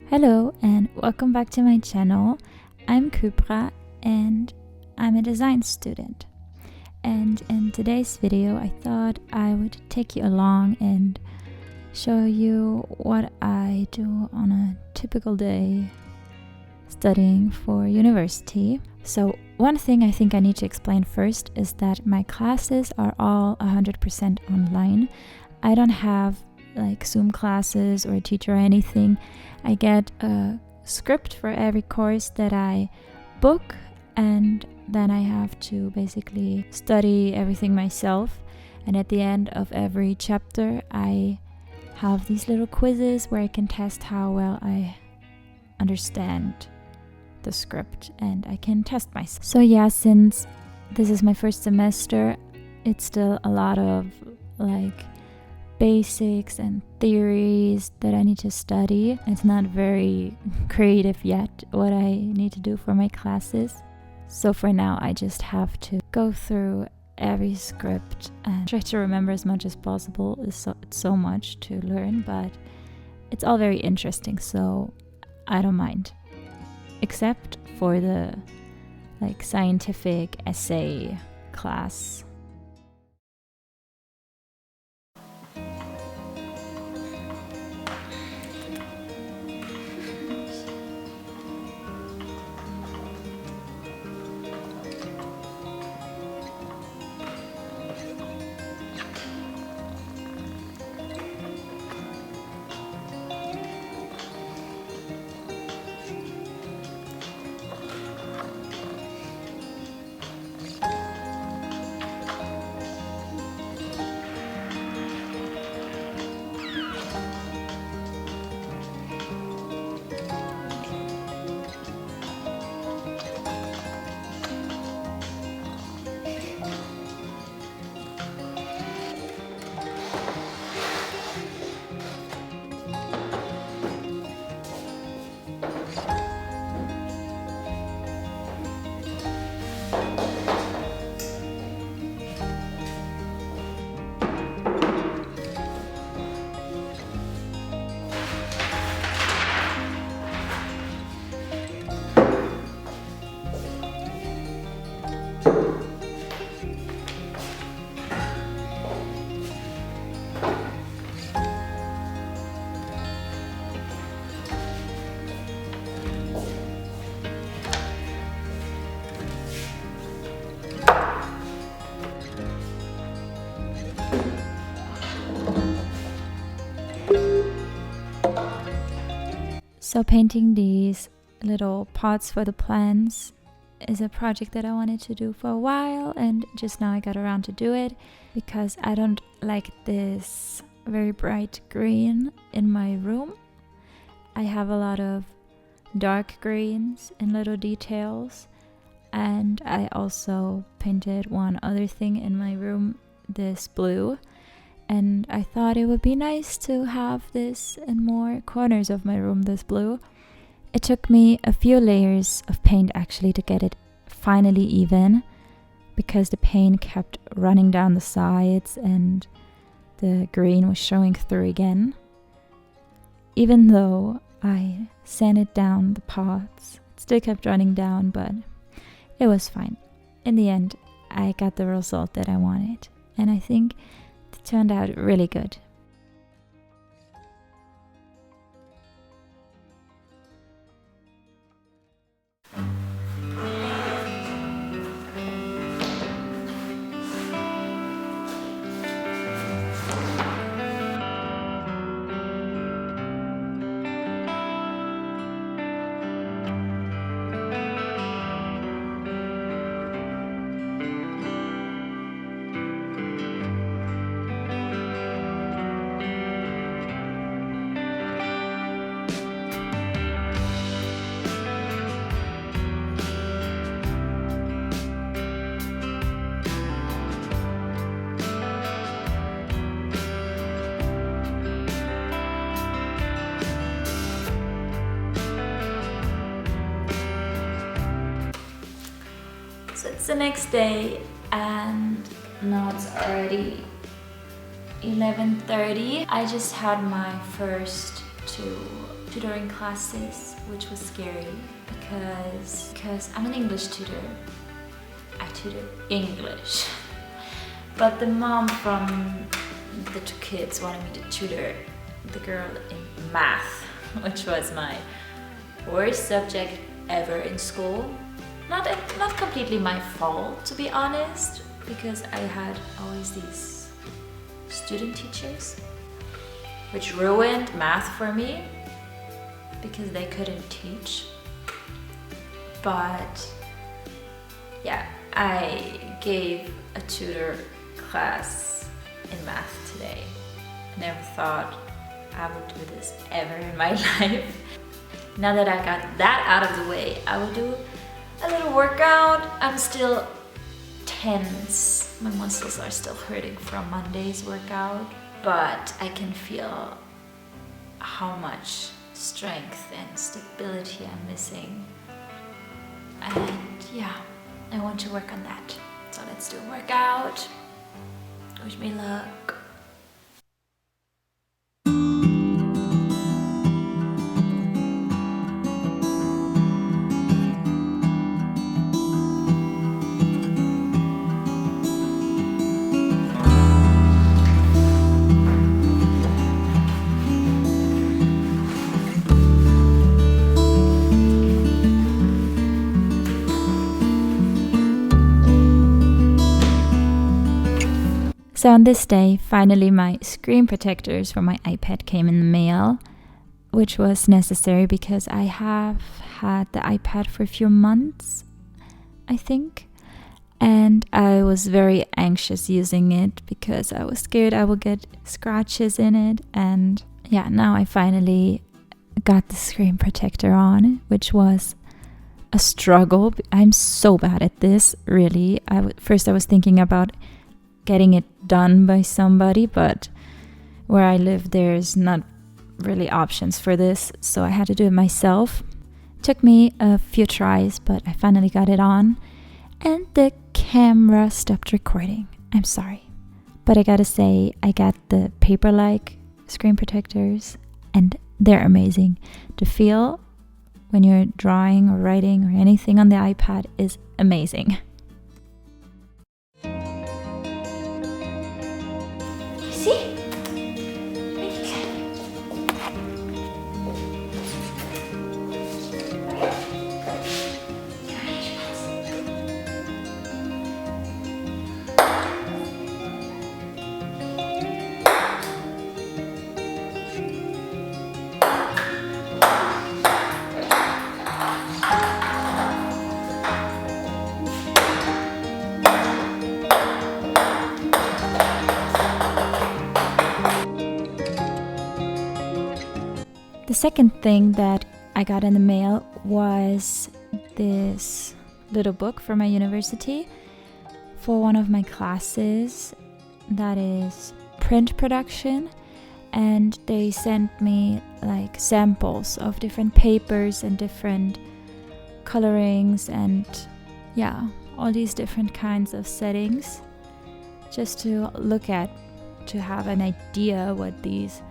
Hello and welcome back to my channel. I'm Kupra and I'm a design student. And in today's video I thought I would take you along and show you what I do on a typical day studying for university. So one thing I think I need to explain first is that my classes are all 100% online. I don't have like Zoom classes or a teacher or anything. I get a script for every course that I book, and then I have to basically study everything myself. And at the end of every chapter I have these little quizzes where I can test how well I understand the script, and I can test myself. So yeah, since this is my first semester, it's still a lot of like basics and theories that I need to study. It's not very creative yet what I need to do for my classes. So for now I just have to go through every script and try to remember as much as possible. It's so much to learn, but it's all very interesting, so I don't mind. Except for the like scientific essay class. So painting these little pots for the plants is a project that I wanted to do for a while, and just now I got around to do it because I don't like this very bright green in my room. I have a lot of dark greens and little details, and I also painted one other thing in my room, this blue. And I thought it would be nice to have this in more corners of my room, this blue. It took me a few layers of paint actually to get it finally even, because the paint kept running down the sides and the green was showing through again. Even though I sanded down the pots, it still kept running down, but it was fine. In the end, I got the result that I wanted, and I think it turned out really good. It's the next day and now it's already 11:30. I just had my first 2 tutoring classes, which was scary because I'm an English tutor. I tutor English. But the mom from the 2 kids wanted me to tutor the girl in math, which was my worst subject ever in school. Not completely my fault, to be honest, because I had always these student teachers, which ruined math for me because they couldn't teach. But yeah, I gave a tutor class in math today. I never thought I would do this ever in my life. Now that I got that out of the way, I will do a little workout. I'm still tense. My muscles are still hurting from Monday's workout, but I can feel how much strength and stability I'm missing. And yeah, I want to work on that. So let's do a workout. Wish me luck. So on this day, finally my screen protectors for my iPad came in the mail, which was necessary because I have had the iPad for a few months, I think. And I was very anxious using it because I was scared I would get scratches in it. And yeah, now I finally got the screen protector on, which was a struggle. I'm so bad at this, really. First I was thinking about getting it done by somebody, but where I live there's not really options for this, so I had to do it myself. It took me a few tries, but I finally got it on, and the camera stopped recording. I'm sorry, but I gotta say, I got the paper-like screen protectors and they're amazing. The feel when you're drawing or writing or anything on the iPad is amazing. See? The second thing that I got in the mail was this little book from my university for one of my classes that is print production, and they sent me like samples of different papers and different colorings and yeah, all these different kinds of settings just to look at, to have an idea what these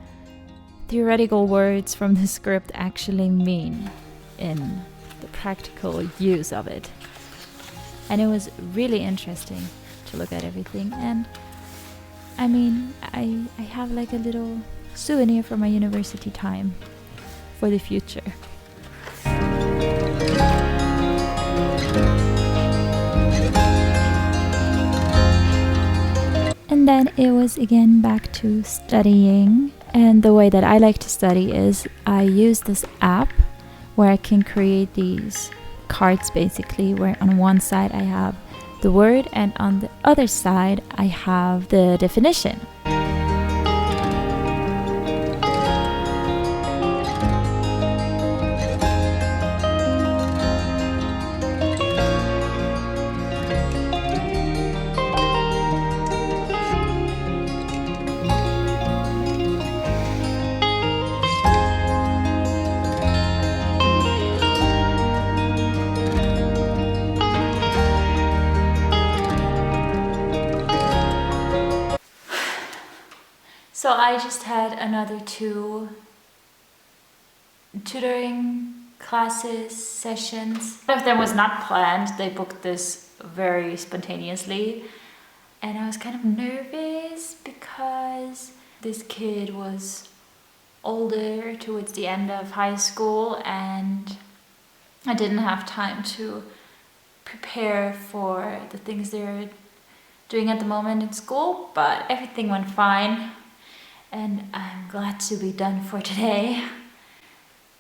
theoretical words from the script actually mean in the practical use of it. And it was really interesting to look at everything. And I mean, I have like a little souvenir from my university time for the future. And then it was again back to studying. And the way that I like to study is I use this app where I can create these cards basically, where on one side I have the word and on the other side I have the definition. So I just had another 2 tutoring classes sessions. One of them was not planned. They booked this very spontaneously, and I was kind of nervous because this kid was older towards the end of high school, and I didn't have time to prepare for the things they're doing at the moment in school, but everything went fine, and I'm glad to be done for today.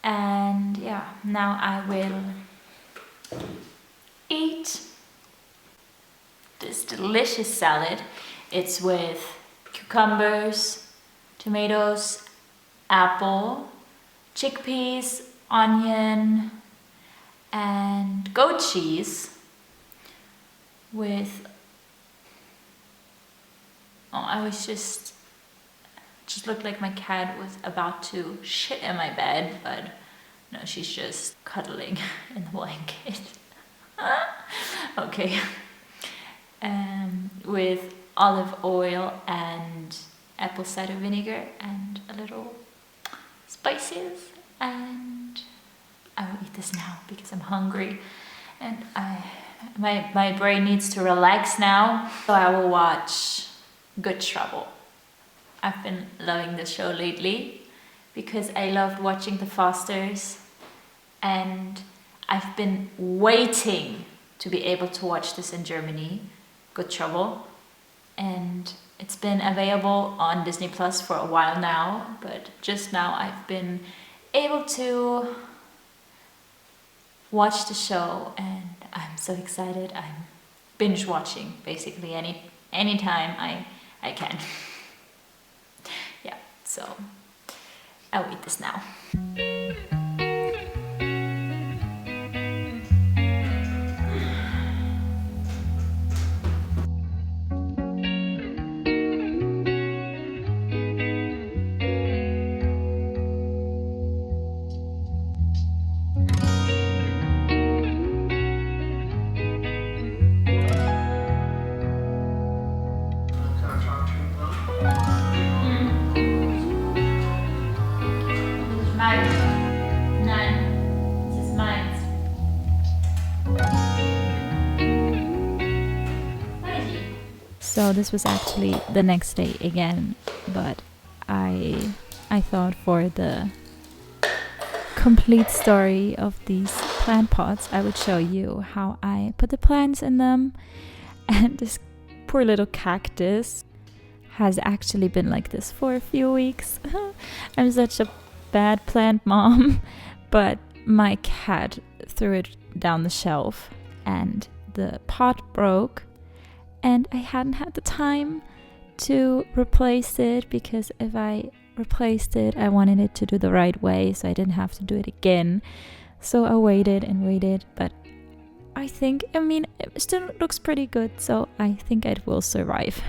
And yeah, now I will eat this delicious salad. It's with cucumbers, tomatoes, apple, chickpeas, onion, and goat cheese with, I was just looked like my cat was about to shit in my bed, but no, she's just cuddling in the blanket. Okay. With olive oil and apple cider vinegar and a little spices, and I will eat this now because I'm hungry and my brain needs to relax now. So I will watch Good Trouble. I've been loving this show lately because I loved watching The Fosters, and I've been waiting to be able to watch this in Germany, Good Trouble, and it's been available on Disney Plus for a while now, but just now I've been able to watch the show, and I'm so excited. I'm binge watching basically anytime I can. Yeah, so I'll eat this now. So this was actually the next day again, but I thought for the complete story of these plant pots, I would show you how I put the plants in them. And this poor little cactus has actually been like this for a few weeks. I'm such a bad plant mom, but my cat threw it down the shelf and the pot broke, and I hadn't had the time to replace it, because if I replaced it, I wanted it to do the right way, so I didn't have to do it again. So I waited and waited, but I mean, it still looks pretty good, so I think it will survive.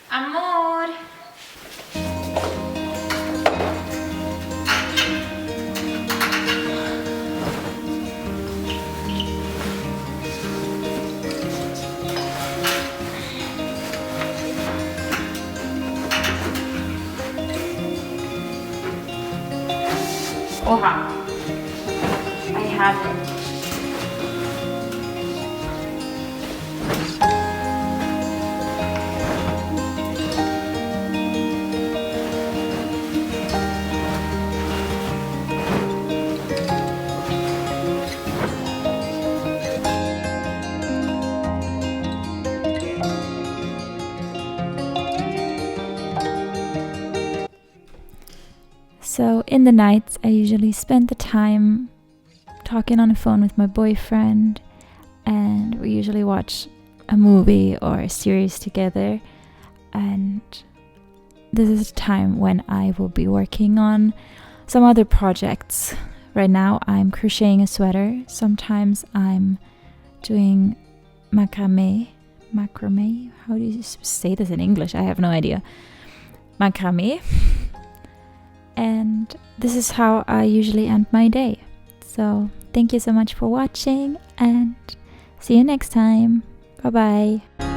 Amor. Oha! I have it. So in the nights, I usually spend the time talking on the phone with my boyfriend, and we usually watch a movie or a series together. And this is a time when I will be working on some other projects. Right now, I'm crocheting a sweater. Sometimes I'm doing macrame. Macrame? How do you say this in English? I have no idea. Macrame. And this is how I usually end my day. So thank you so much for watching, and see you next time. Bye bye.